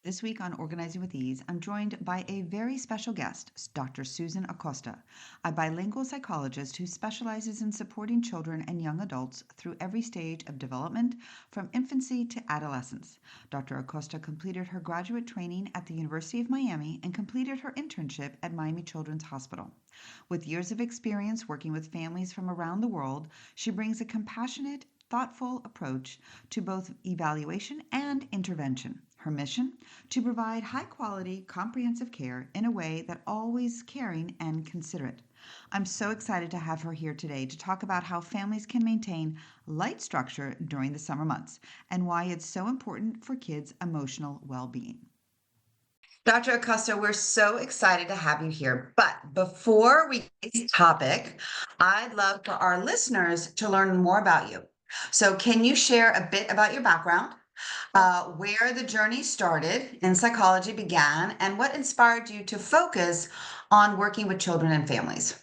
This week on Organizing with Ease, I'm joined by a very special guest, Dr. Susan Acosta, a bilingual psychologist who specializes in supporting children and young adults through every stage of development from infancy to adolescence. Dr. Acosta completed her graduate training at the University of Miami and completed her internship at Miami Children's Hospital. With years of experience working with families from around the world, she brings a compassionate, thoughtful approach to both evaluation and intervention. Her mission? To provide high quality, comprehensive care in a way that always caring and considerate. I'm so excited to have her here today to talk about how families can maintain light structure during the summer months and why it's so important for kids' emotional well being. Dr. Acosta, we're so excited to have you here. But before we get to this topic, I'd love for our listeners to learn more about you. So, can you share a bit about your background, where the journey started in psychology began, and what inspired you to focus on working with children and families?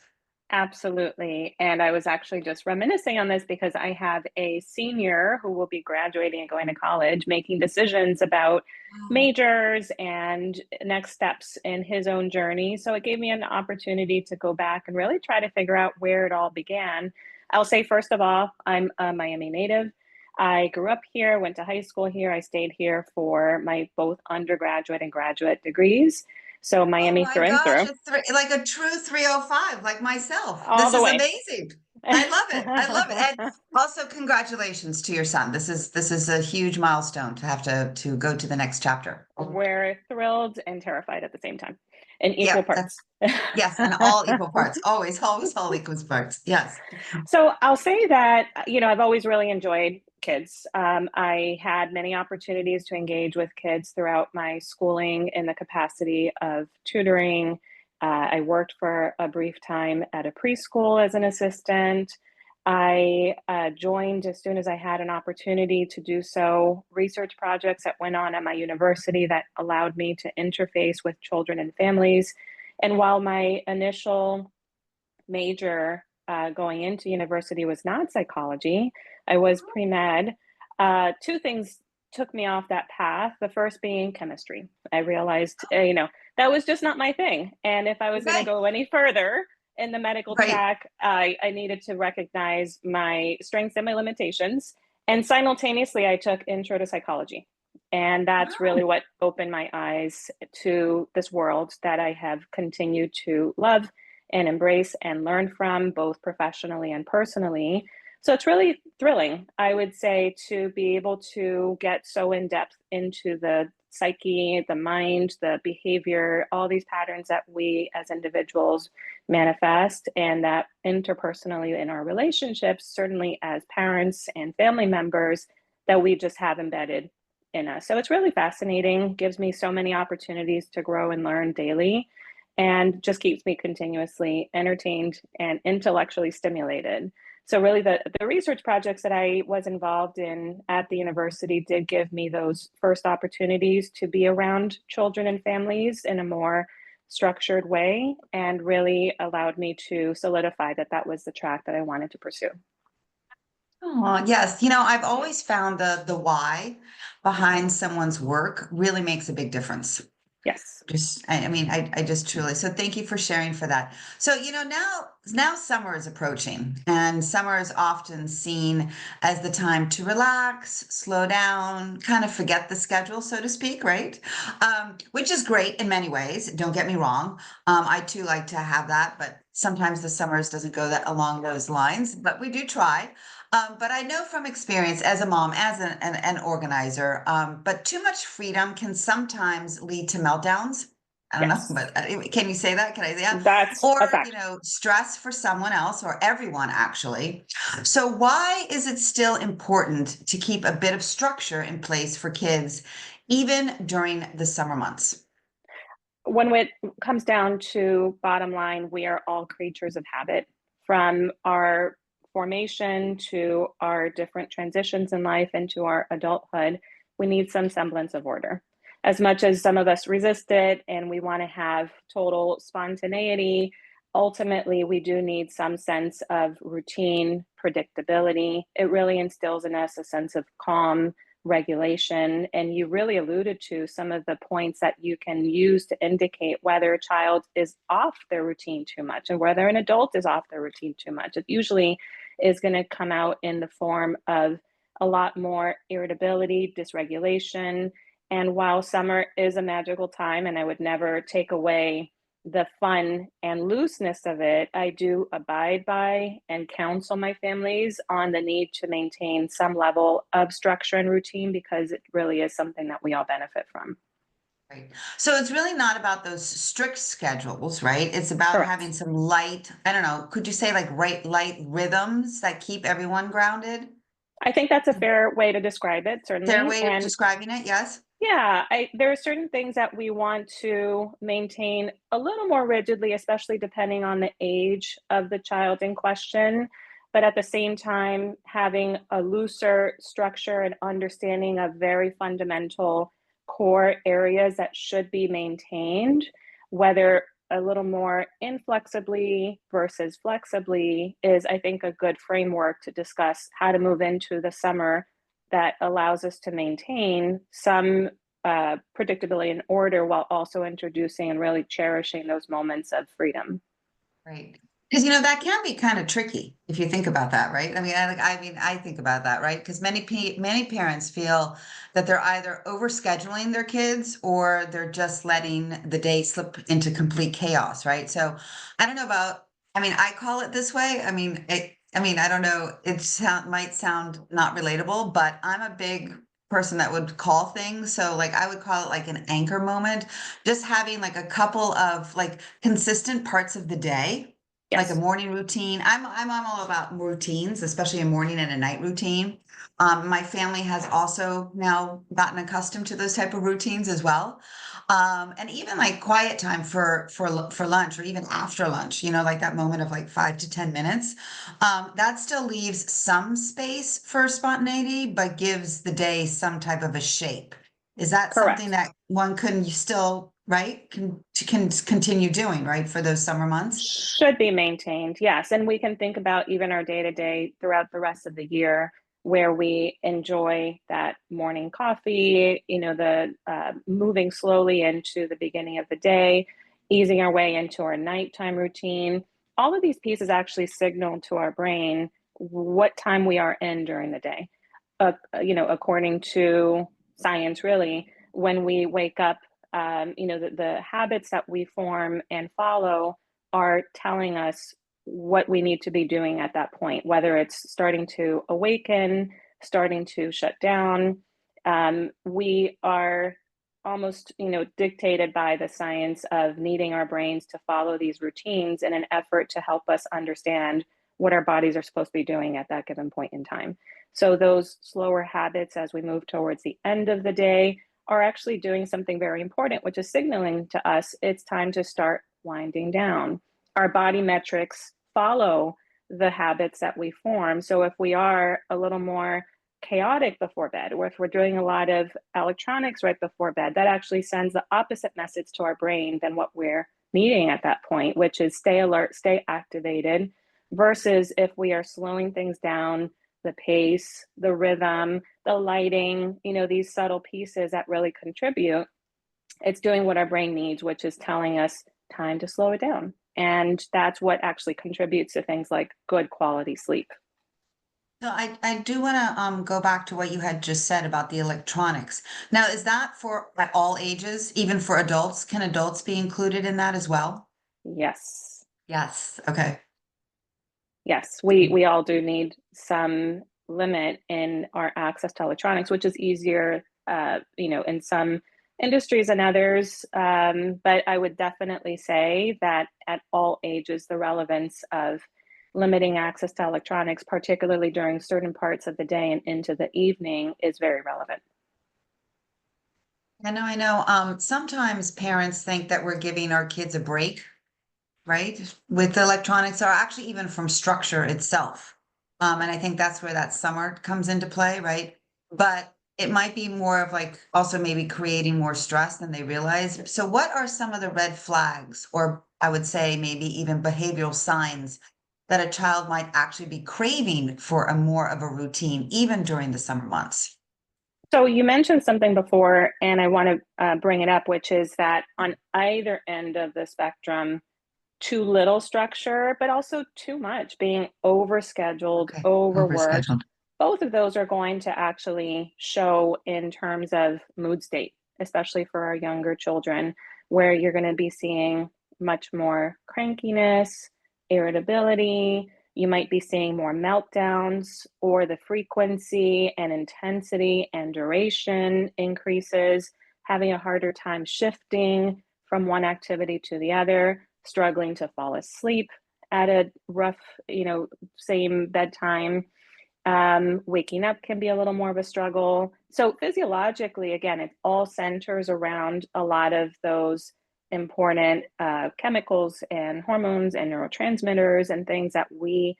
Absolutely. And I was actually just reminiscing on this because I have a senior who will be graduating and going to college, making decisions about Wow. majors and next steps in his own journey. So it gave me an opportunity to go back and really try to figure out where it all began. I'll say, first of all, I'm a Miami native. I grew up here, went to high school here. I stayed here for my both undergraduate and graduate degrees. So Oh Miami my through and gosh, through, it's like a true 305, like myself. all This the is way. amazing. I love it. I love it. And also congratulations to your son. This is a huge milestone to have to go to the next chapter. We're thrilled and terrified at the same time in equal Yep, that's parts. yes, and all equal parts. Always, always all equal parts. Yes. So I'll say that, I've always really enjoyed kids. I had many opportunities to engage with kids throughout my schooling in the capacity of tutoring. I worked for a brief time at a preschool as an assistant. I joined as soon as I had an opportunity to do so research projects that went on at my university that allowed me to interface with children and families. And while my initial major going into university was not psychology, I was pre med. Two things took me off that path. The first being chemistry. I realized, that was just not my thing. And if I was going to Okay. go any further in the medical Right. track, I needed to recognize my strengths and my limitations. And simultaneously, I took intro to psychology. And that's Oh, really what opened my eyes to this world that I have continued to love and embrace and learn from, both professionally and personally. So it's really thrilling, I would say, to be able to get so in depth into the psyche, the mind, the behavior, all these patterns that we as individuals manifest, and that interpersonally in our relationships, certainly as parents and family members, that we just have embedded in us. So it's really fascinating, gives me so many opportunities to grow and learn daily, and just keeps me continuously entertained and intellectually stimulated. So really the research projects that I was involved in at the university did give me those first opportunities to be around children and families in a more structured way, and really allowed me to solidify that that was the track that I wanted to pursue. oh, yes. I've always found the why behind someone's work really makes a big difference. Yes. Just, I mean, I just truly, so thank you for sharing for that. So, now summer is approaching, and summer is often seen as the time to relax, slow down, kind of forget the schedule, so to speak, right? Which is great in many ways. Don't get me wrong. I too like to have that, but sometimes the summers doesn't go that along those lines, but we do try. But I know from experience as a mom, as an organizer, but too much freedom can sometimes lead to meltdowns. I don't know, Yes. but can you say that? Can I say that? That's Or, a fact. stress for someone else or everyone actually. So why is it still important to keep a bit of structure in place for kids, even during the summer months? When it comes down to bottom line, we are all creatures of habit, from our formation to our different transitions in life into our adulthood. We need some semblance of order. As much as some of us resist it and we want to have total spontaneity, ultimately we do need some sense of routine, predictability. It really instills in us a sense of calm, regulation. And you really alluded to some of the points that you can use to indicate whether a child is off their routine too much and whether an adult is off their routine too much. It usually is going to come out in the form of a lot more irritability, dysregulation. And while summer is a magical time, and I would never take away the fun and looseness of it, I do abide by and counsel my families on the need to maintain some level of structure and routine because it really is something that we all benefit from. Right. So it's really not about those strict schedules, right? It's about having Correct. some light, I don't know, could you say like light rhythms that keep everyone grounded? I think that's a fair way to describe it, Their certainly. way of And describing it, yes? yeah, there are certain things that we want to maintain a little more rigidly, especially depending on the age of the child in question. But at the same time, having a looser structure and understanding of very fundamental core areas that should be maintained, whether a little more inflexibly versus flexibly, is, I think, a good framework to discuss how to move into the summer that allows us to maintain some predictability and order while also introducing and really cherishing those moments of freedom. Right. Because that can be kind of tricky if you think about that, right? I think about that, right? Because many parents feel that they're either overscheduling their kids or they're just letting the day slip into complete chaos, right? So I don't know about, I call it this way. I don't know, might sound not relatable, but I'm a big person that would call things. So like I would call it like an anchor moment, just having like a couple of like consistent parts of the day, like a Yes, morning routine. I'm all about routines, especially a morning and a night routine. My family has also now gotten accustomed to those type of routines as well. And even like quiet time for lunch or even after lunch, like that moment of like 5 to 10 minutes. That still leaves some space for spontaneity, but gives the day some type of a shape. Is that something correct. that one can still, right, can continue doing, right, for those summer months? Should be maintained, yes. And we can think about even our day to day throughout the rest of the year where we enjoy that morning coffee, the moving slowly into the beginning of the day, easing our way into our nighttime routine. All of these pieces actually signal to our brain what time we are in during the day. According to science, really, when we wake up, the habits that we form and follow are telling us what we need to be doing at that point, whether it's starting to awaken, starting to shut down. We are almost, dictated by the science of needing our brains to follow these routines in an effort to help us understand what our bodies are supposed to be doing at that given point in time. So those slower habits as we move towards the end of the day are actually doing something very important, which is signaling to us it's time to start winding down. Our body metrics follow the habits that we form. So if we are a little more chaotic before bed, or if we're doing a lot of electronics right before bed, that actually sends the opposite message to our brain than what we're needing at that point, which is stay alert, stay activated, versus if we are slowing things down, the pace, the rhythm, the lighting, these subtle pieces that really contribute, it's doing what our brain needs, which is telling us time to slow it down. And that's what actually contributes to things like good quality sleep. So I do want to go back to what you had just said about the electronics. Now, is that for at all ages, even for adults? Can adults be included in that as well? Yes. Yes. Okay. Yes, we all do need some limit in our access to electronics, which is easier, in some industries than others. But I would definitely say that at all ages, the relevance of limiting access to electronics, particularly during certain parts of the day and into the evening, is very relevant. I know, I know. Sometimes parents think that we're giving our kids a break, right? With the electronics, or actually even from structure itself. And I think that's where that summer comes into play, right? But it might be more of like also maybe creating more stress than they realize. So what are some of the red flags, or I would say maybe even behavioral signs that a child might actually be craving for a more of a routine, even during the summer months? So you mentioned something before, and I want to bring it up, which is that on either end of the spectrum, too little structure, but also too much, being overscheduled, Okay. overworked. Overscheduled. Both of those are going to actually show in terms of mood state, especially for our younger children, where you're going to be seeing much more crankiness, irritability. You might be seeing more meltdowns, or the frequency and intensity and duration increases, having a harder time shifting from one activity to the other, struggling to fall asleep at a rough, same bedtime. Waking up can be a little more of a struggle. So physiologically, again, it all centers around a lot of those important chemicals and hormones and neurotransmitters and things that we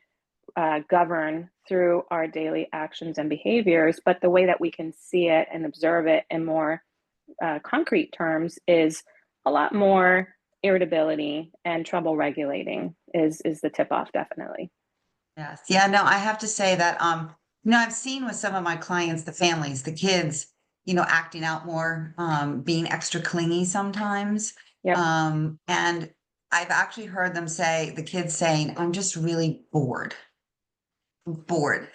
govern through our daily actions and behaviors. But the way that we can see it and observe it in more concrete terms is a lot more irritability and trouble regulating is the tip off, definitely. Yes. Yeah, no, I have to say that, I've seen with some of my clients, the families, the kids, acting out more, being extra clingy sometimes. Yep. And I've actually heard them say, the kids saying, I'm just really bored. But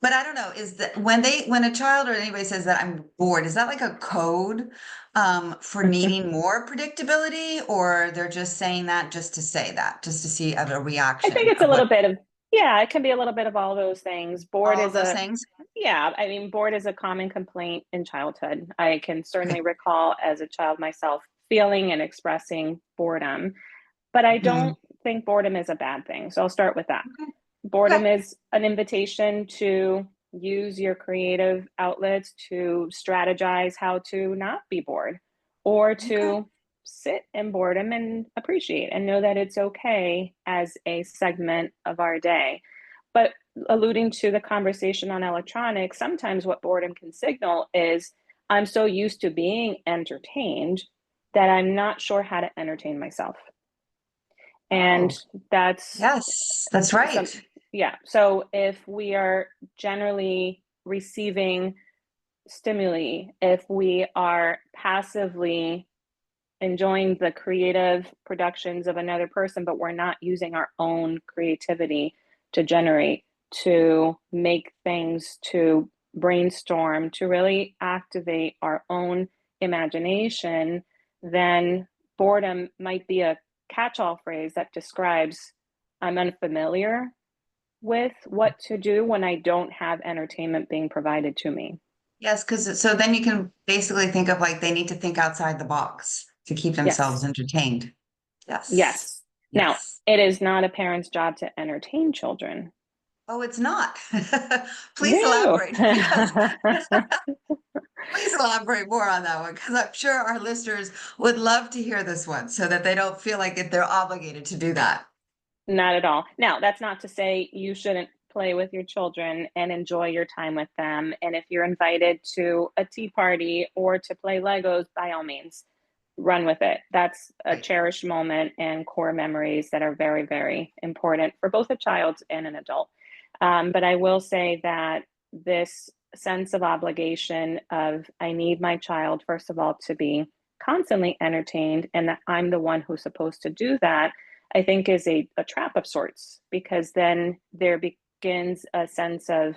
I don't know, is that when a child or anybody says that I'm bored, is that like a code for needing more predictability, or they're just saying that just to say that, just to see a I think reaction it's a of little what bit of, yeah, it can be a little bit of all those things. all of those things? Yeah, I mean, bored is a common complaint in childhood. I can Okay. certainly recall as a child myself feeling and expressing boredom, but I Mhm. don't think boredom is a bad thing. So I'll start with that. Okay. Okay. Boredom is an invitation to use your creative outlets to strategize how to not be bored, or Okay. to sit in boredom and appreciate and know that it's okay as a segment of our day. But alluding to the conversation on electronics, sometimes what boredom can signal is I'm so used to being entertained that I'm not sure how to entertain myself. Oh, And that's yes, that's some, right. yeah. So if we are generally receiving stimuli, if we are passively enjoying the creative productions of another person, but we're not using our own creativity to generate, to make things, to brainstorm, to really activate our own imagination, then boredom might be a catch all phrase that describes I'm unfamiliar with what to do when I don't have entertainment being provided to me. Yes, because so then you can basically think of like they need to think outside the box to keep themselves Yes. entertained. Yes. Yes. Now, Yes. it is not a parent's job to entertain children. Oh, it's not. Please No. elaborate because please elaborate more on that one because I'm sure our listeners would love to hear this one so that they don't feel like they're obligated to do that. Not at all. Now, that's not to say you shouldn't play with your children and enjoy your time with them. And if you're invited to a tea party or to play Legos, by all means, run with it. That's a Right. cherished moment and core memories that are very, very important for both a child and an adult. But I will say that this sense of obligation of I need my child, first of all, to be constantly entertained, and that I'm the one who's supposed to do that, I think is a trap of sorts, because then there begins a sense of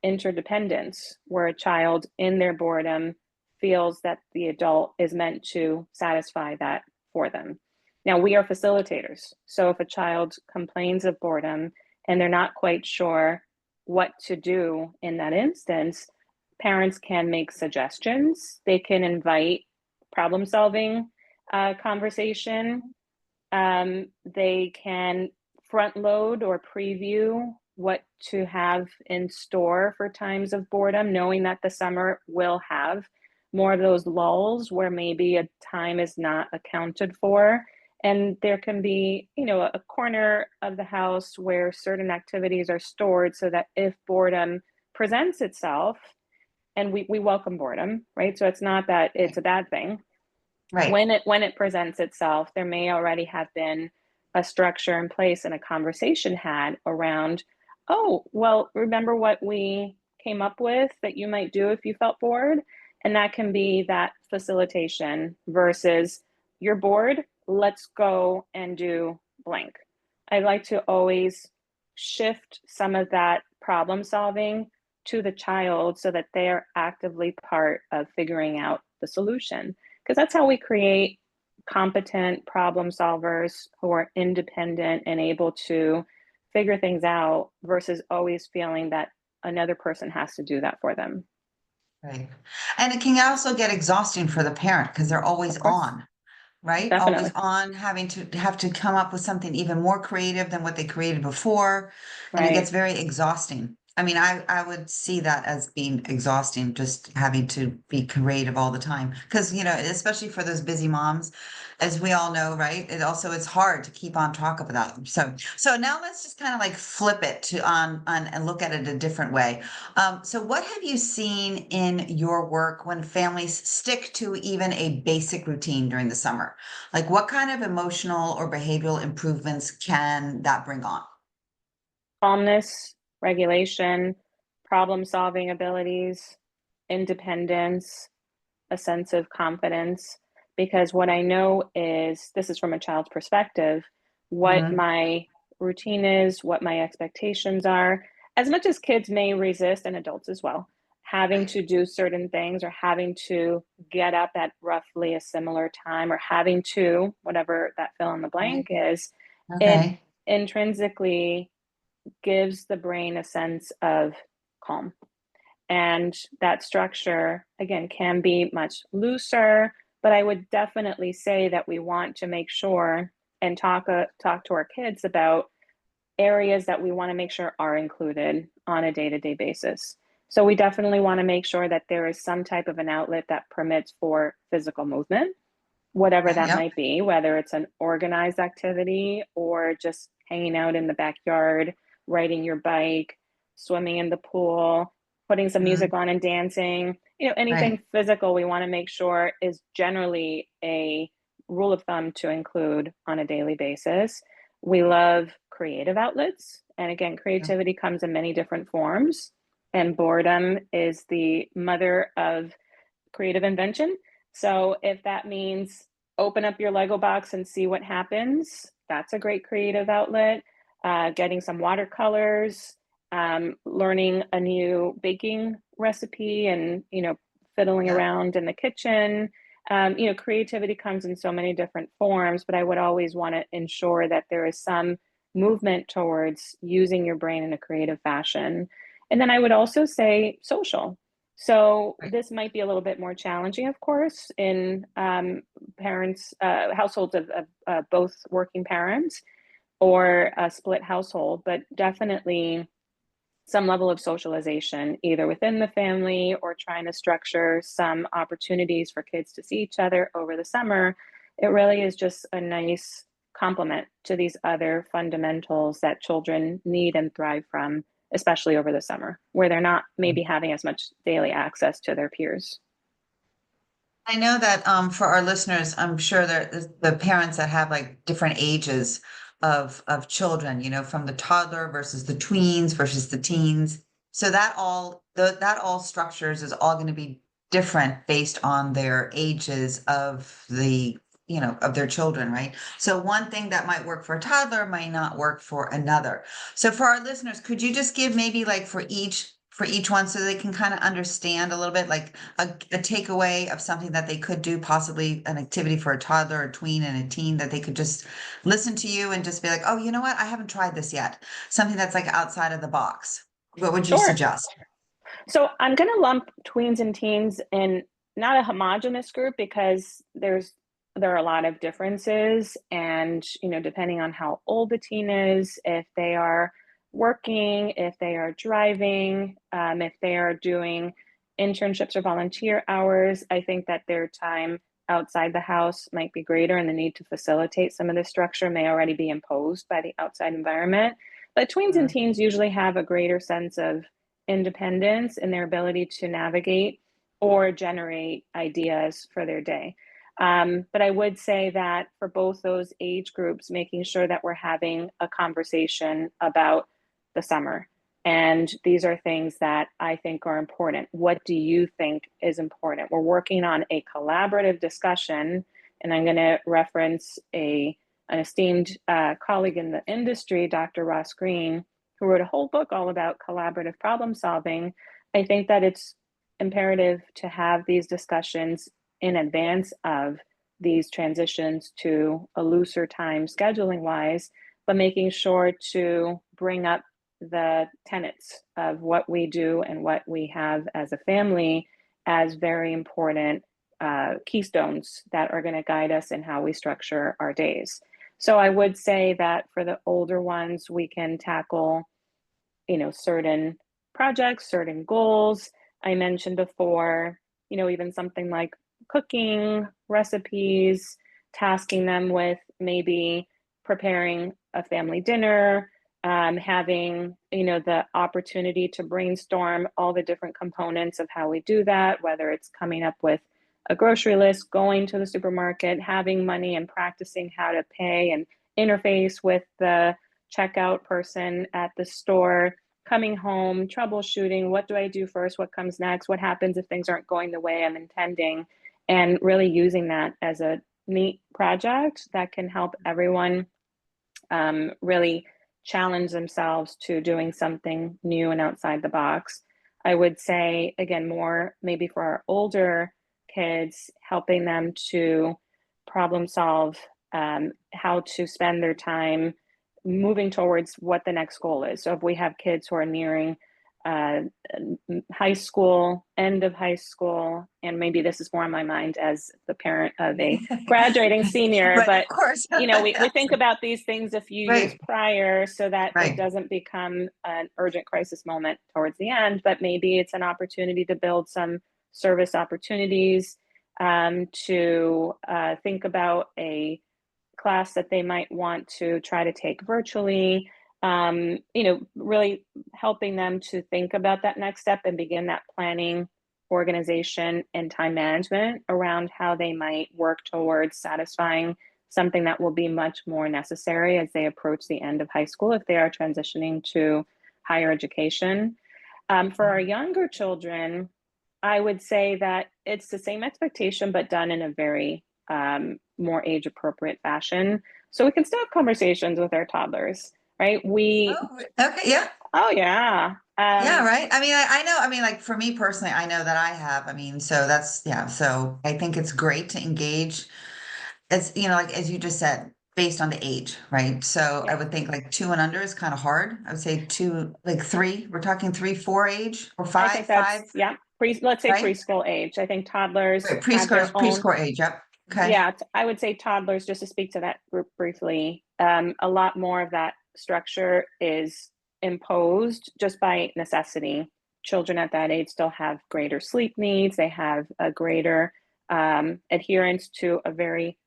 interdependence where a child in their boredom feels that the adult is meant to satisfy that for them. Now, we are facilitators. So if a child complains of boredom and they're not quite sure what to do in that instance, parents can make suggestions. They can invite problem solving conversation. They can front load or preview what to have in store for times of boredom, knowing that the summer will have more of those lulls where maybe a time is not accounted for. And there can be, a corner of the house where certain activities are stored so that if boredom presents itself, and we welcome boredom, right? So it's not that it's Right. a bad thing. Right. When it presents itself, there may already have been a structure in place and a conversation had around, oh, well, remember what we came up with that you might do if you felt bored. And that can be that facilitation versus you're bored, let's go and do blank. I like to always shift some of that problem solving to the child so that they're actively part of figuring out the solution. Because that's how we create competent problem solvers who are independent and able to figure things out versus always feeling that another person has to do that for them. Right. And it can also get exhausting for the parent because they're always Of course, on, right? Always definitely. on, having to have to come up with something even more creative than what they created before. And it gets Right. very exhausting. I mean, I would see that as being exhausting, just having to be creative all the time. Because, especially for those busy moms, as we all know, right? It's hard to keep on track of that. So now let's just kind of like flip it to on and look at it a different way. So what have you seen in your work when families stick to even a basic routine during the summer? Like what kind of emotional or behavioral improvements can that bring on? Calmness, regulation, problem solving abilities, independence, a sense of confidence. Because what I know is this is from a child's perspective, what Mhm. my routine is, what my expectations are. As much as kids may resist, and adults as well, having Right. to do certain things or having to get up at roughly a similar time or having to, whatever that fill in the Right. blank is, it Okay. intrinsically gives the brain a sense of calm. And that structure, again, can be much looser, but I would definitely say that we want to make sure and talk to our kids about areas that we want to make sure are included on a day-to-day basis. So we definitely want to make sure that there is some type of an outlet that permits for physical movement, whatever Okay. that Yep. might be, whether it's an organized activity or just hanging out in the backyard, riding your bike, swimming in the pool, putting some Mhm. music on and dancing. Anything Right. physical we want to make sure is generally a rule of thumb to include on a daily basis. We love creative outlets. And again, Yeah. creativity comes in many different forms, and boredom is the mother of creative invention. So if that means open up your Lego box and see what happens, that's a great creative outlet. Getting some watercolors, learning a new baking recipe, and fiddling Yep. around in the kitchen. Creativity comes in so many different forms, but I would always want to ensure that there is some movement towards using your brain in a creative fashion. And then I would also say social. So Right. this might be a little bit more challenging, of course, in households of both working parents or a split household, but definitely some level of socialization, either within the family or trying to structure some opportunities for kids to see each other over the summer. It really is just a nice complement to these other fundamentals that children need and thrive from, especially over the summer, where they're not maybe having as much daily access to their peers. I know that for our listeners, I'm sure that the parents that have like different ages of children, from the toddler versus the tweens versus the teens. So that all structures is all going to be different based on their ages of of their children, right? So one thing that might work for a toddler might not work for another. So for our listeners, could you just give maybe like for each one so they can kind of understand a little bit like a takeaway of something that they could do, possibly an activity for a toddler, a tween, and a teen that they could just listen to you and just be like, oh, you know what? I haven't tried this yet. Something that's like outside of the box. What would you Sure. suggest? So I'm going to lump tweens and teens in not a homogenous group because there are a lot of differences, and depending on how old the teen is, if they are working, if they are driving, if they are doing internships or volunteer hours, I think that their time outside the house might be greater, and the need to facilitate some of the structure may already be imposed by the outside environment. But tweens and Mhm. teens usually have a greater sense of independence in their ability to navigate or generate ideas for their day. But I would say that for both those age groups, making sure that we're having a conversation about the summer And these are things that I think are important. What do you think is important? We're working on a collaborative discussion, and I'm going to reference an esteemed colleague in the industry, Dr. Ross Green, who wrote a whole book all about collaborative problem solving. I think that it's imperative to have these discussions in advance of these transitions to a looser time scheduling wise, but making sure to bring up the tenets of what we do and what we have as a family as very important keystones that are going to guide us in how we structure our days. So I would say that for the older ones, we can tackle, certain projects, certain goals. I mentioned before, even something like cooking recipes, tasking them with maybe preparing a family dinner, having, the opportunity to brainstorm all the different components of how we do that, whether it's coming up with a grocery list, going to the supermarket, having money and practicing how to pay and interface with the checkout person at the store, coming home, troubleshooting, what do I do first, what comes next, what happens if things aren't going the way I'm intending, and really using that as a neat project that can help everyone really challenge themselves to doing something new and outside the box. I would say, again, more maybe for our older kids, helping them to problem solve, how to spend their time moving towards what the next goal is. So if we have kids who are nearing uh, high school, end of high school, and maybe this is more on my mind as the parent of a graduating senior, Right, of but course. we think about these things a few years Right, prior so that it right. doesn't become an urgent crisis moment towards the end, but maybe it's an opportunity to build some service opportunities, to think about a class that they might want to try to take virtually, really helping them to think about that next step and begin that planning, organization, and time management around how they might work towards satisfying something that will be much more necessary as they approach the end of high school if they are transitioning to higher education. For our younger children, I would say that it's the same expectation, but done in a very more age appropriate fashion. So we can still have conversations with our toddlers, right? Oh, okay, yeah. Oh, yeah. Yeah, right. I mean, I know, I mean, like for me personally, I know that I have. I mean, so that's, yeah. So I think it's great to engage as, like as you just said, based on the age, right? So I Yeah. would think like two and under is kind of hard. I would say two, like three, we're talking 3, 4 age or I five, think that's, five, yeah, let's say right? preschool age. I think toddlers Right, have their own. preschool age. Yep. Okay. Yeah, I would say toddlers, just to speak to that group briefly, a lot more of that structure is imposed just by necessity. Children at that age still have greater sleep needs. They have a greater adherence to a very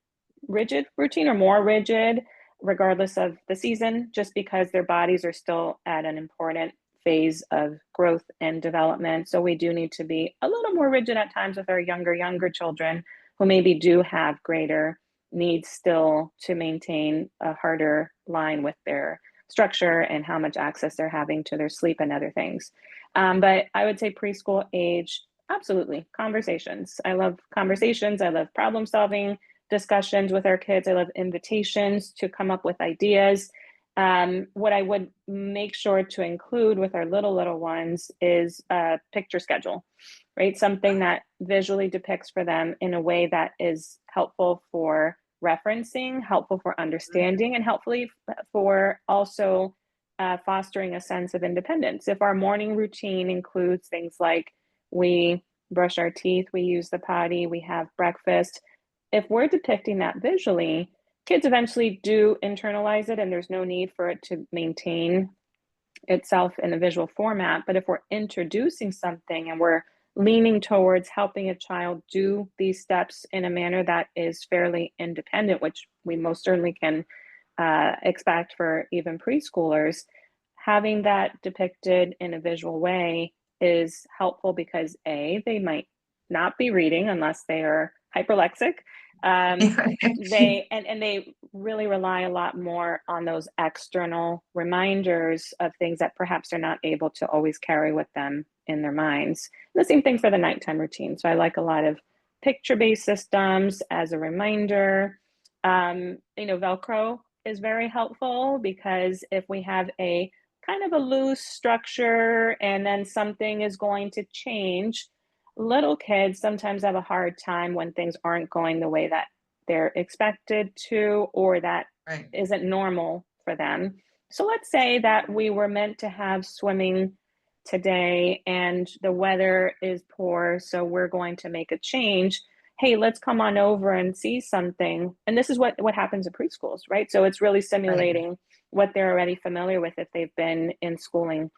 rigid routine or more rigid, regardless of the season, just because their bodies are still at an important phase of growth and development. So we do need to be a little more rigid at times with our younger children who maybe do have greater needs still to maintain a harder line with their structure and how much access they're having to their sleep and other things. But I would say preschool age, absolutely. Conversations. I love conversations. I love problem solving discussions with our kids. I love invitations to come up with ideas. What I would make sure to include with our little ones is a picture schedule, right? Something that visually depicts for them in a way that is helpful for referencing, helpful for understanding, and helpfully for also fostering a sense of independence. If our morning routine includes things like we brush our teeth, we use the potty, we have breakfast, if we're depicting that visually, kids eventually do internalize it and there's no need for it to maintain itself in a visual format. But if we're introducing something and we're leaning towards helping a child do these steps in a manner that is fairly independent, which we most certainly can expect for even preschoolers, having that depicted in a visual way is helpful because they might not be reading unless they are hyperlexic. Yeah. They really rely a lot more on those external reminders of things that perhaps they're not able to always carry with them in their minds. And the same thing for the nighttime routine. So I like a lot of picture-based systems as a reminder. Velcro is very helpful because if we have a kind of a loose structure and then something is going to change, little kids sometimes have a hard time when things aren't going the way that they're expected to, or that Right. isn't normal for them. So let's say that we were meant to have swimming today and the weather is poor, so we're going to make a change. Hey, let's come on over and see something. And this is what happens in preschools, right? So it's really Right. simulating what they're already familiar with if they've been in schooling.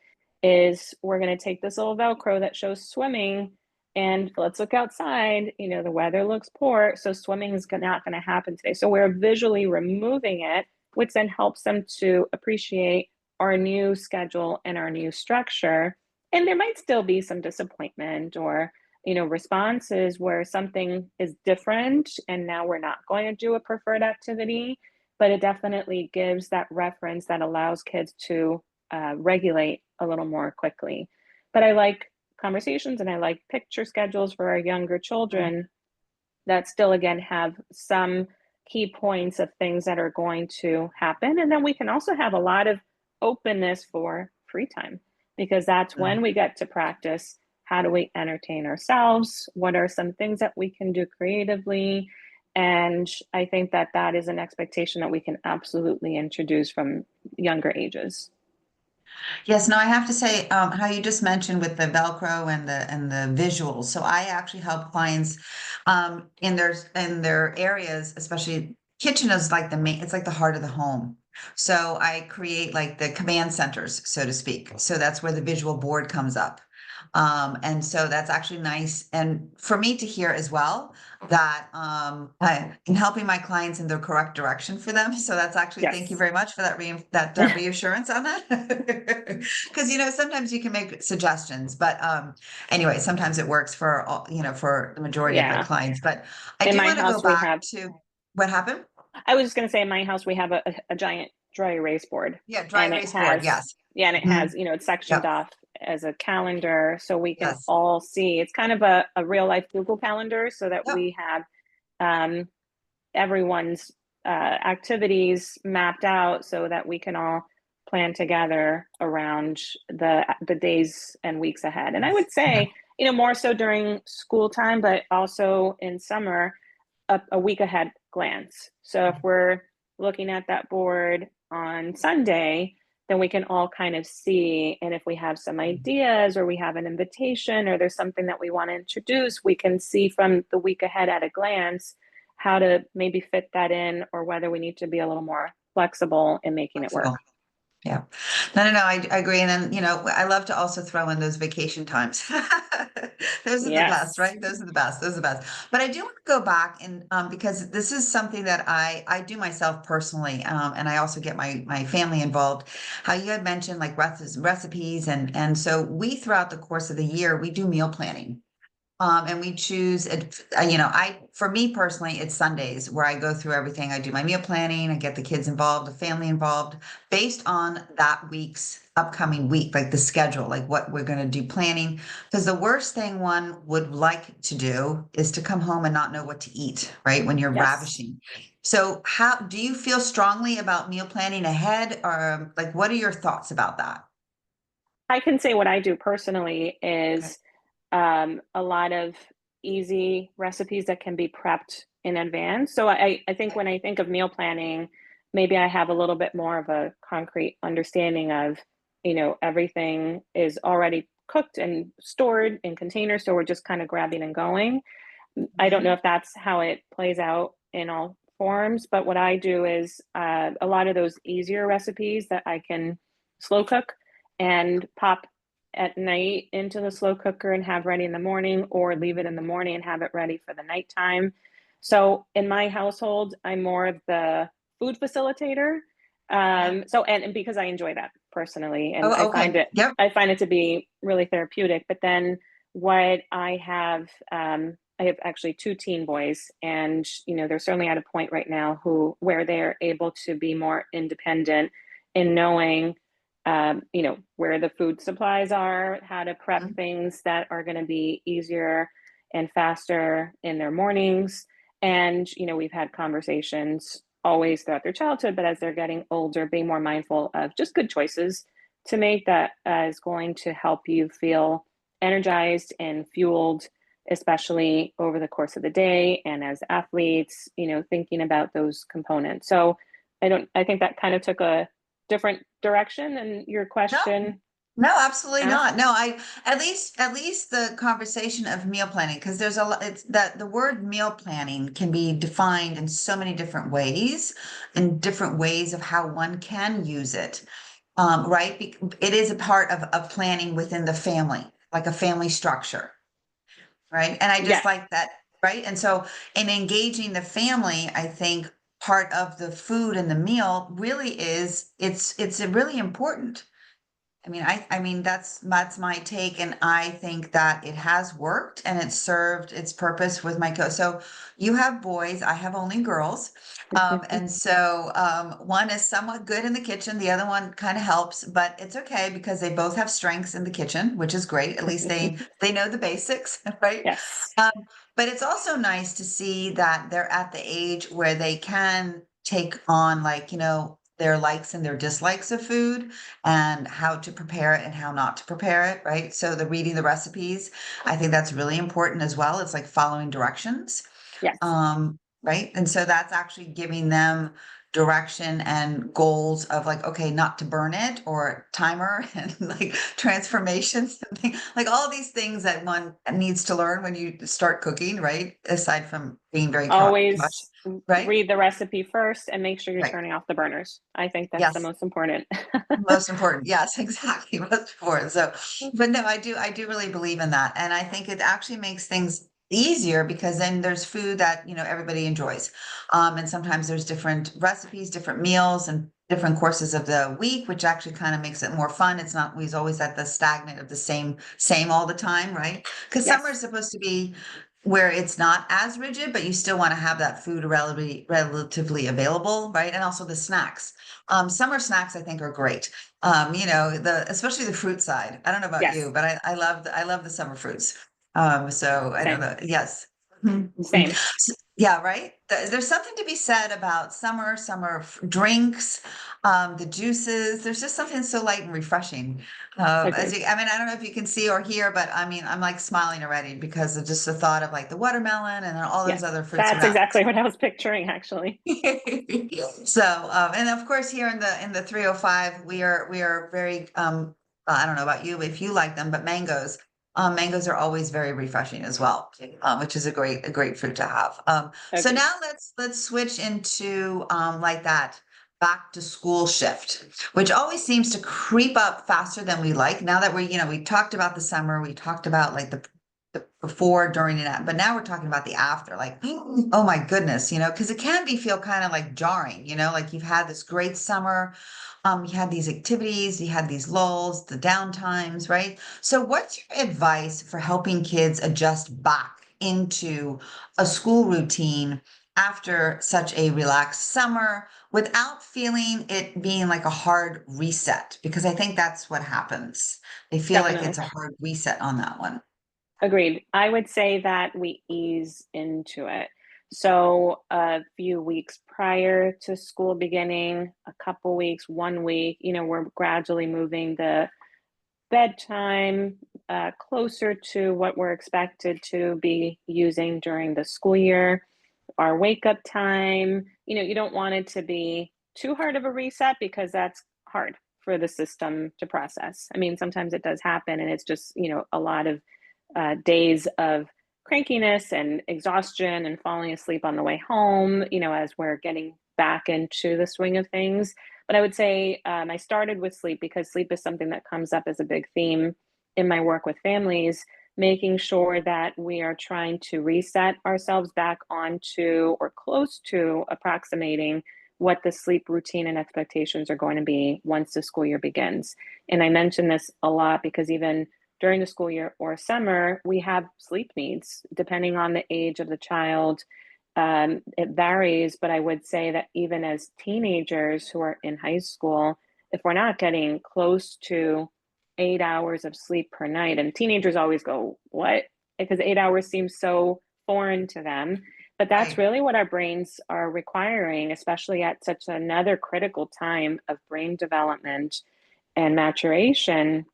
Is we're going to take this little Velcro that shows swimming and let's look outside. The weather looks poor, so swimming is not going to happen today. So we're visually removing it, which then helps them to appreciate our new schedule and our new structure. And there might still be some disappointment or responses where something is different and now we're not going to do a preferred activity, but it definitely gives that reference that allows kids to regulate a little more quickly. But I like conversations and I like picture schedules for our younger children that still, again, have some key points of things that are going to happen. And then we can also have a lot of openness for free time because that's when we get to practice. How do we entertain ourselves? What are some things that we can do creatively? And I think that that is an expectation that we can absolutely introduce from younger ages. Yes, no, I have to say, how you just mentioned with the Velcro and the visuals. So I actually help clients in their areas, especially kitchen is like the main, it's like the heart of the home. So I create like the command centers, so to speak. So that's where the visual board comes up. And so that's actually nice. And for me to hear as well that in helping my clients in the correct direction for them. So that's actually, thank you Yes. very much for that reassurance on that. Because sometimes you can make suggestions, but anyway, sometimes it works for all, for the majority of the Yeah. clients. But I In do my want to go house, we back have, to what happened. I was just going to say, in my house, we have a giant dry erase board Yeah, dry and it erase board. has, Yes. yeah, and it Mhm. has, it's sectioned Yep. off as a calendar so we can Yes. all see. It's kind of a real life Google calendar so that Yep. we have um, everyone's activities mapped out so that we can all plan together around the days and weeks ahead. And I Yes. would Yeah. say, more so during school time, but also in summer, a week ahead glance. So if we're looking at that board on Sunday, then we can all kind of see. And if we have some ideas or we have an invitation or there's something that we want to introduce, we can see from the week ahead at a glance how to maybe fit that in or whether we need to be a little more flexible in making it work. Flexible. Yeah. No, no, no, I agree. And then, I love to also throw in those vacation times. Those are the best, Yes. right? Those are the best. Those are the best. But I do want to go back and because this is something that I do myself personally, and I also get my family involved. How you had mentioned like recipes and so we throughout the course of the year we do meal planning. And we choose, for me personally, it's Sundays where I go through everything. I do my meal planning, I get the kids involved, the family involved, based on that week's upcoming week, like the schedule, like what we're going to do planning. Because the worst thing one would like to do is to come home and not know what to eat, right? When you're Yes. ravishing. So, how do you feel strongly about meal planning ahead, or like, what are your thoughts about that? I can say what I do personally Okay. is a lot of easy recipes that can be prepped in advance. So I think when I think of meal planning, maybe I have a little bit more of a concrete understanding of, everything is already cooked and stored in containers. So we're just kind of grabbing and going. I don't know Mhm. if that's how it plays out in all forms, but what I do is a lot of those easier recipes that I can slow cook and pop at night into the slow cooker and have ready in the morning, or leave it in the morning and have it ready for the nighttime. So in my household, I'm more of the food facilitator. Yeah. And because I enjoy that personally, and Oh, okay. Yep. I find it to be really therapeutic. But then what I have I have actually two teen boys, and they're certainly at a point right now where they're able to be more independent in knowing, where the food supplies are, how to prep Mhm. things that are going to be easier and faster in their mornings. And we've had conversations always throughout their childhood, but as they're getting older, being more mindful of just good choices to make that is going to help you feel energized and fueled, especially over the course of the day and as athletes, thinking about those components. So I think that kind of took a different direction than your No, question no, absolutely asked. not. No, at least the conversation of meal planning, because there's a lot, it's that the word meal planning can be defined in so many different ways and different ways of how one can use it. Right? It is a part of planning within the family, like a family structure, right? And I just Yes. like that, right? And so in engaging the family, I think part of the food and the meal really is it's really important. I mean that's my take, and I think that it has worked and it served its purpose with my so you have boys, I have only girls. And so one is somewhat good in the kitchen, the other one kind of helps, but it's okay because they both have strengths in the kitchen, which is great. At least they know the basics, right? Yes. Um, but it's also nice to see that they're at the age where they can take on, like, their likes and their dislikes of food and how to prepare it and how not to prepare it, right? So the reading the recipes, I think that's really important as well. It's like following directions. Yes. Right? And so that's actually giving them direction and goals of, like, okay, not to burn it, or timer and like transformations and like all these things that one needs to learn when you start cooking, right? Aside from being very Always right? read the recipe first and make sure you're Right. turning off the burners. I think that's the Yes. most important. Most important. Yes, exactly. Most important. So, but no, I do really believe in that. And I think it actually makes things easier because then there's food that, everybody enjoys. And sometimes there's different recipes, different meals, and different courses of the week, which actually kind of makes it more fun. It's not always at the stagnant of the same all the time, right? Because summer is Yes, supposed to be where it's not as rigid, but you still want to have that food relatively available, right? And also the snacks. Summer snacks, I think, are great. Especially the fruit side. I don't know about you, yes, but I love the summer fruits. So I don't same, know. Yes. Mhm. same. Yeah, right. There's something to be said about summer drinks, the juices. There's just something so light and refreshing. Agreed. I mean, I don't know if you can see or hear, but I mean, I'm like smiling already because of just the thought of like the watermelon and then all those Yes, other fruits that's around. exactly what I was picturing, actually. So, and of course, here in the 305, we are very, I don't know about you, if you like them, but mangoes are always very refreshing as well, which is a great fruit to have. So Agreed. now let's switch into like that back to school shift, which always seems to creep up faster than we like. Now that we talked about the summer, we talked about like the before, during, and after, but now we're talking about the after, like, oh my goodness, because it can feel kind of like jarring, like you've had this great summer, you had these activities, you had these lulls, the downtimes, right? So what's your advice for helping kids adjust back into a school routine after such a relaxed summer without feeling it being like a hard reset? Because I think that's what happens. They feel like it's Definitely. a hard reset on that one. Agreed. I would say that we ease into it. So a few weeks prior to school beginning, a couple weeks, 1 week, we're gradually moving the bedtime closer to what we're expected to be using during the school year. Our wake up time, you don't want it to be too hard of a reset because that's hard for the system to process. I mean, sometimes it does happen and it's just, a lot of days of crankiness and exhaustion and falling asleep on the way home, as we're getting back into the swing of things. But I would say I started with sleep because sleep is something that comes up as a big theme in my work with families, making sure that we are trying to reset ourselves back onto or close to approximating what the sleep routine and expectations are going to be once the school year begins. And I mention this a lot because even during the school year or summer, we have sleep needs depending on the age of the child. It varies, but I would say that even as teenagers who are in high school, if we're not getting close to 8 hours of sleep per night, and teenagers always go, what? Because 8 hours seems so foreign to them. But that's Right. really what our brains are requiring, especially at such another critical time of brain development and maturation,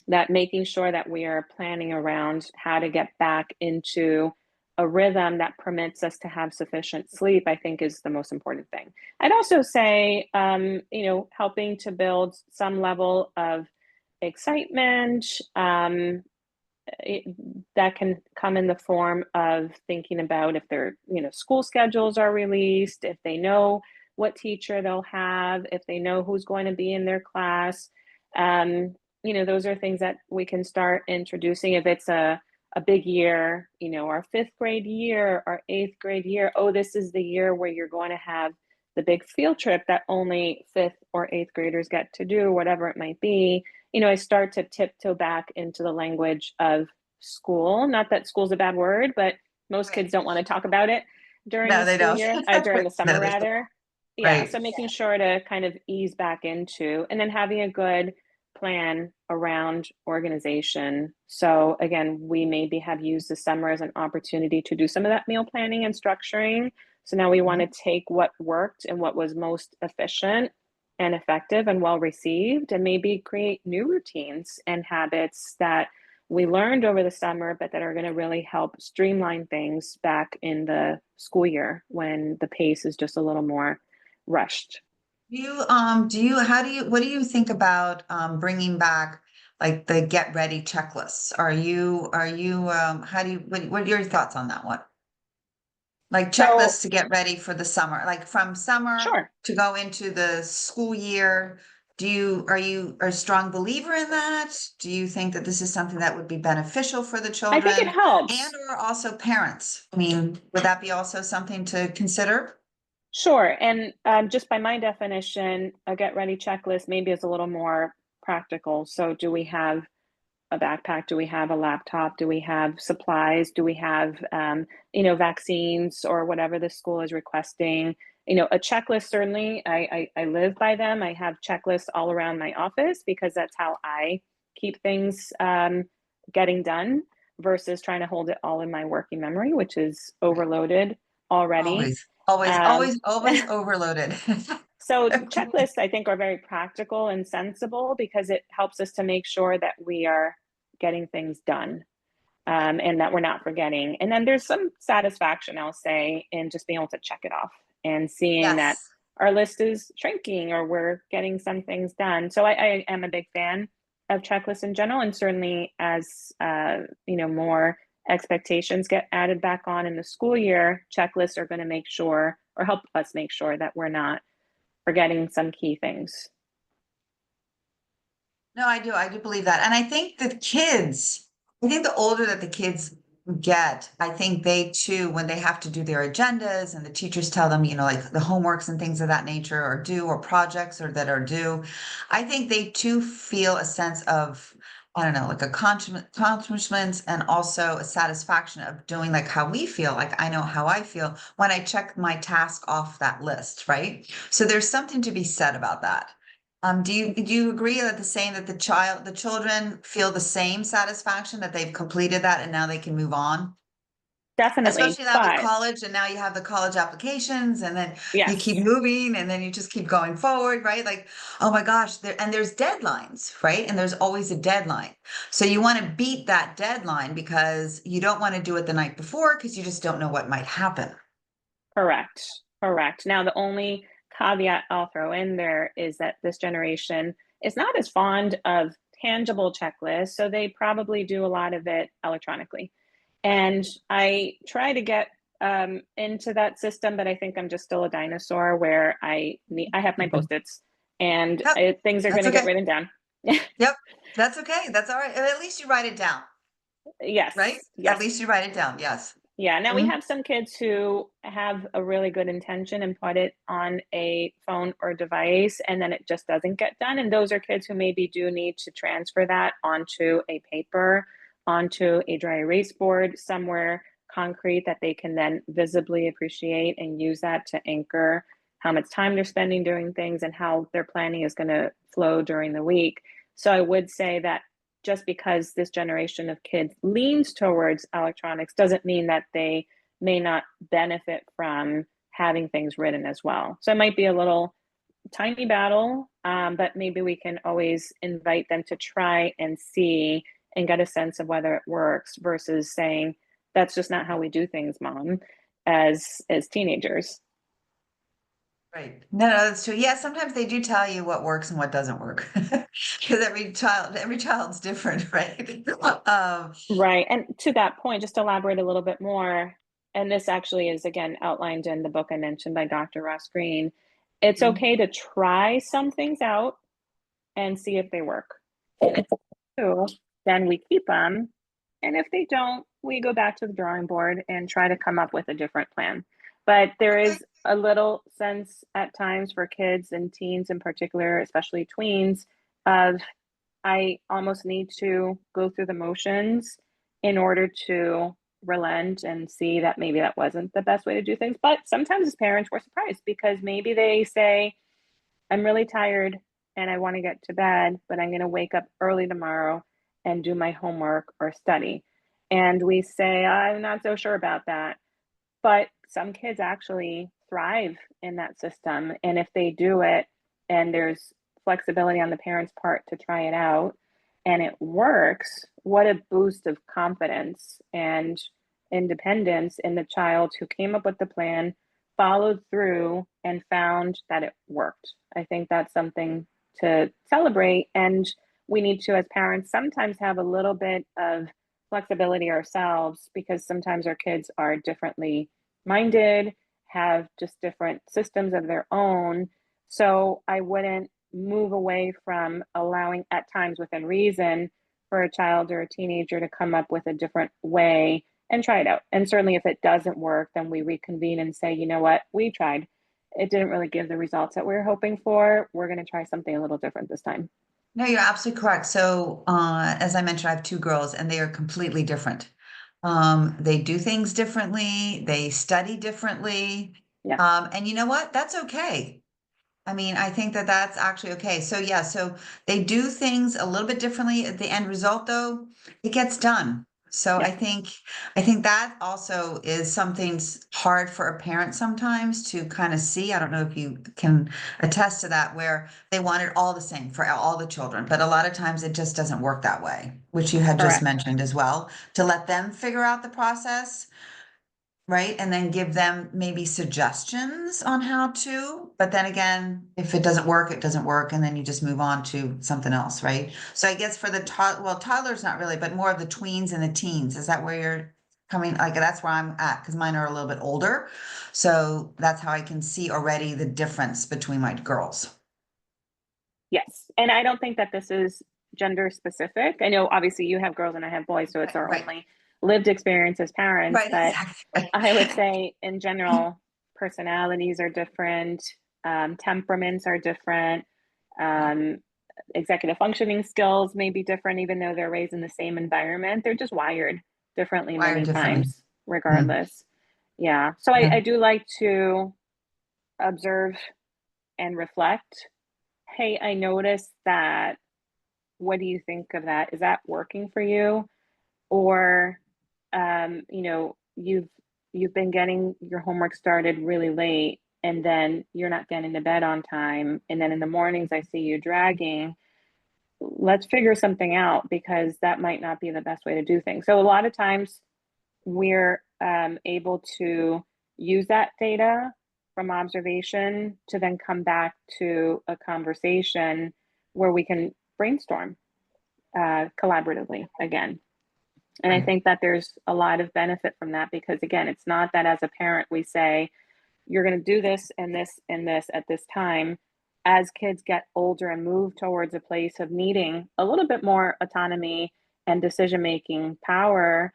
that making sure that we are planning around how to get back into a rhythm that permits us to have sufficient sleep, I think is the most important thing. I'd also say, helping to build some level of excitement, it, that can come in the form of thinking about if their, school schedules are released, if they know what teacher they'll have, if they know who's going to be in their class. Those are things that we can start introducing. If it's a big year, our fifth grade year, our eighth grade year, oh, this is the year where you're going to have the big field trip that only fifth or eighth graders get to do, whatever it might be. I start to tiptoe back into the language of school. Not that school's a bad word, but most Right. kids don't want to talk about it during the No, they school don't. year, during the No, summer they don't. rather. Yeah, Right. so making sure to kind of ease back into, and then having a good plan around organization. So again, we maybe have used the summer as an opportunity to do some of that meal planning and structuring. So now we want to Mhm. take what worked and what was most efficient and effective and well received, and maybe create new routines and habits that we learned over the summer, but that are going to really help streamline things back in the school year when the pace is just a little more rushed. What do you think about bringing back like the get ready checklists? How do you, what are your thoughts on that one? Like So, checklists to get ready for the summer, like from summer sure. to go into the school year. Are you a strong believer in that? Do you think that this is something that would be beneficial for the I think it children and helps. or also parents? I mean, would that be also something to consider? Sure. And just by my definition, a get ready checklist maybe is a little more practical. So, do we have a backpack? Do we have a laptop? Do we have supplies? Do we have, vaccines or whatever the school is requesting? A checklist, certainly, I live by them. I have checklists all around my office because that's how I keep things getting done versus trying to hold it all in my working memory, which is overloaded already. Always, always, Um, always, always overloaded. so checklists, I think, are very practical and sensible because it helps us to make sure that we are getting things done, and that we're not forgetting. And then there's some satisfaction, I'll say, in just being able to check it off and seeing that Yes. our list is shrinking or we're getting some things done. So I am a big fan of checklists in general, and certainly as more expectations get added back on in the school year, checklists are going to make sure or help us make sure that we're not forgetting some key things. No, I do. I do believe that. And I think the older that the kids get, I think they too, when they have to do their agendas and the teachers tell them, like the homeworks and things of that nature are due or projects or that are due, I think they too feel a sense of, I don't know, like accomplishments and also a satisfaction of doing like how we feel. Like I know how I feel when I check my task off that list, right? So there's something to be said about that. Do you agree that the children feel the same satisfaction that they've completed that and now they can move on? Definitely. Especially now with But college, and now you have the college applications, and then you keep yes, moving, and then you just keep going forward, right? Like, oh my gosh, there's deadlines, right? And there's always a deadline. So you want to beat that deadline because you don't want to do it the night before because you just don't know what might happen. correct. Correct. Now, the only caveat I'll throw in there is that this generation is not as fond of tangible checklists, so they probably do a lot of it electronically. And I try to get into that system, but I think I'm just still a dinosaur where I have my post-its and Yep, things are going that's to get okay. written down. Yep, that's okay. That's all right. At least you write it down, right? Yes, At yes. least you write it down. Yes. Yeah, now we Mhm. have some kids who have a really good intention and put it on a phone or device, and then it just doesn't get done. And those are kids who maybe do need to transfer that onto a paper, onto a dry erase board, somewhere concrete that they can then visibly appreciate and use that to anchor how much time they're spending doing things and how their planning is going to flow during the week. So I would say that just because this generation of kids leans towards electronics doesn't mean that they may not benefit from having things written as well. So it might be a little tiny battle, but maybe we can always invite them to try and see and get a sense of whether it works versus saying, that's just not how we do things, mom, as teenagers. Right. No, that's true. Yeah, sometimes they do tell you what works and what doesn't work. Because every child's different, right? Um, Right. And to that point, just to elaborate a little bit more, and this actually is again outlined in the book I mentioned by Dr. Ross Green. It's Mhm. okay to try some things out and see if they work. And if they do, then we keep them. And if they don't, we go back to the drawing board and try to come up with a different plan. But there Okay. is a little sense at times for kids and teens in particular, especially tweens, of I almost need to go through the motions in order to relent and see that maybe that wasn't the best way to do things. But sometimes as parents, we're surprised because maybe they say, I'm really tired and I want to get to bed, but I'm going to wake up early tomorrow and do my homework or study. And we say, I'm not so sure about that. But some kids actually thrive in that system. And if they do it and there's flexibility on the parents' part to try it out and it works, what a boost of confidence and independence in the child who came up with the plan, followed through, and found that it worked. I think that's something to celebrate. And we need to, as parents, sometimes have a little bit of flexibility ourselves because sometimes our kids are differently minded, have just different systems of their own. So I wouldn't move away from allowing, at times within reason, for a child or a teenager to come up with a different way and try it out. And certainly, if it doesn't work, then we reconvene and say, you know what, we tried. It didn't really give the results that we were hoping for. We're going to try something a little different this time. No, you're absolutely correct. So, as I mentioned, I have two girls and they are completely different. They do things differently, they study differently. Yeah, And you know what? That's okay. I mean, I think that that's actually okay. So yeah, so they do things a little bit differently. At the end result, though, it gets done. So yeah, I think that also is something hard for a parent sometimes to kind of see. I don't know if you can attest to that, where they want it all the same for all the children, but a lot of times it just doesn't work that way, which you had just correct. mentioned as well, to let them figure out the process. Right, and then give them maybe suggestions on how to, but then again, if it doesn't work, it doesn't work, and then you just move on to something else, right? So I guess for the well, toddlers not really, but more of the tweens and the teens, is that where you're coming? Like that's where I'm at, because mine are a little bit older, so that's how I can see already the difference between my girls. Yes. And I don't think that this is gender specific. I know obviously you have girls and I have boys, so it's Right, our right, only lived experience as parents. right, But exactly. I would say, in general, personalities are different, temperaments are different, um, executive functioning skills may be different, even though they're raised in the same environment. They're just wired differently Wired many differently. times, Mhm. regardless. Yeah. So Yeah. I do like to observe and reflect. Hey, I noticed that. What do you think of that? Is that working for you? Or, you've been getting your homework started really late, and then you're not getting to bed on time, and then in the mornings I see you dragging. Let's figure something out because that might not be the best way to do things. So a lot of times we're able to use that data from observation to then come back to a conversation where we can brainstorm collaboratively again. And I Right. think that there's a lot of benefit from that because, again, it's not that as a parent we say, you're going to do this and this and this at this time. As kids get older and move towards a place of needing a little bit more autonomy and decision making power,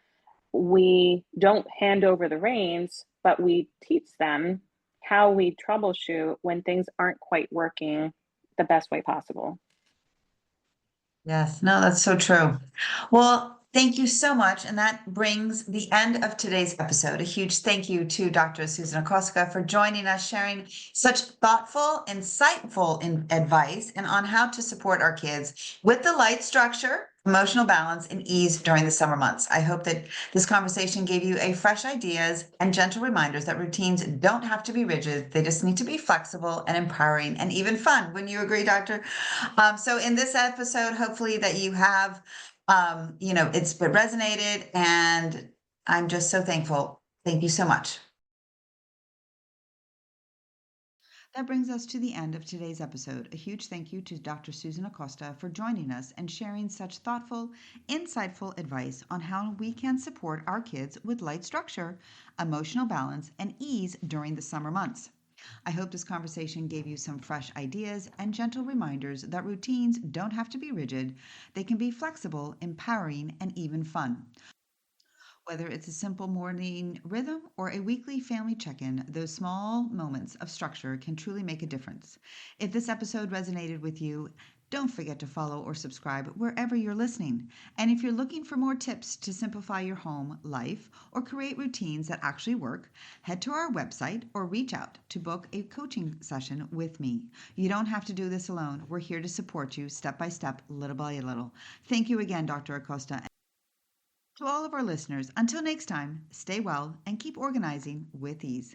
we don't hand over the reins, but we teach them how we troubleshoot when things aren't quite working the best way possible. Yes, no, that's so true. Well, thank you so much. And that brings the end of today's episode. A huge thank you to Dr. Susan Acosta for joining us, sharing such thoughtful, insightful advice and on how to support our kids with the light structure, emotional balance, and ease during the summer months. I hope that this conversation gave you a fresh ideas and gentle reminders that routines don't have to be rigid. They just need to be flexible and empowering and even fun. Wouldn't you agree, Doctor? So in this episode, hopefully that you have, it's been resonated, and I'm just so thankful. Thank you so much. That brings us to the end of today's episode. A huge thank you to Dr. Susan Acosta for joining us and sharing such thoughtful, insightful advice on how we can support our kids with light structure, emotional balance, and ease during the summer months. I hope this conversation gave you some fresh ideas and gentle reminders that routines don't have to be rigid. They can be flexible, empowering, and even fun. Whether it's a simple morning rhythm or a weekly family check in, those small moments of structure can truly make a difference. If this episode resonated with you, don't forget to follow or subscribe wherever you're listening. And if you're looking for more tips to simplify your home life or create routines that actually work, head to our website or reach out to book a coaching session with me. You don't have to do this alone. We're here to support you step by step, little by little. Thank you again, Dr. Acosta. To all of our listeners, until next time, stay well and keep organizing with ease.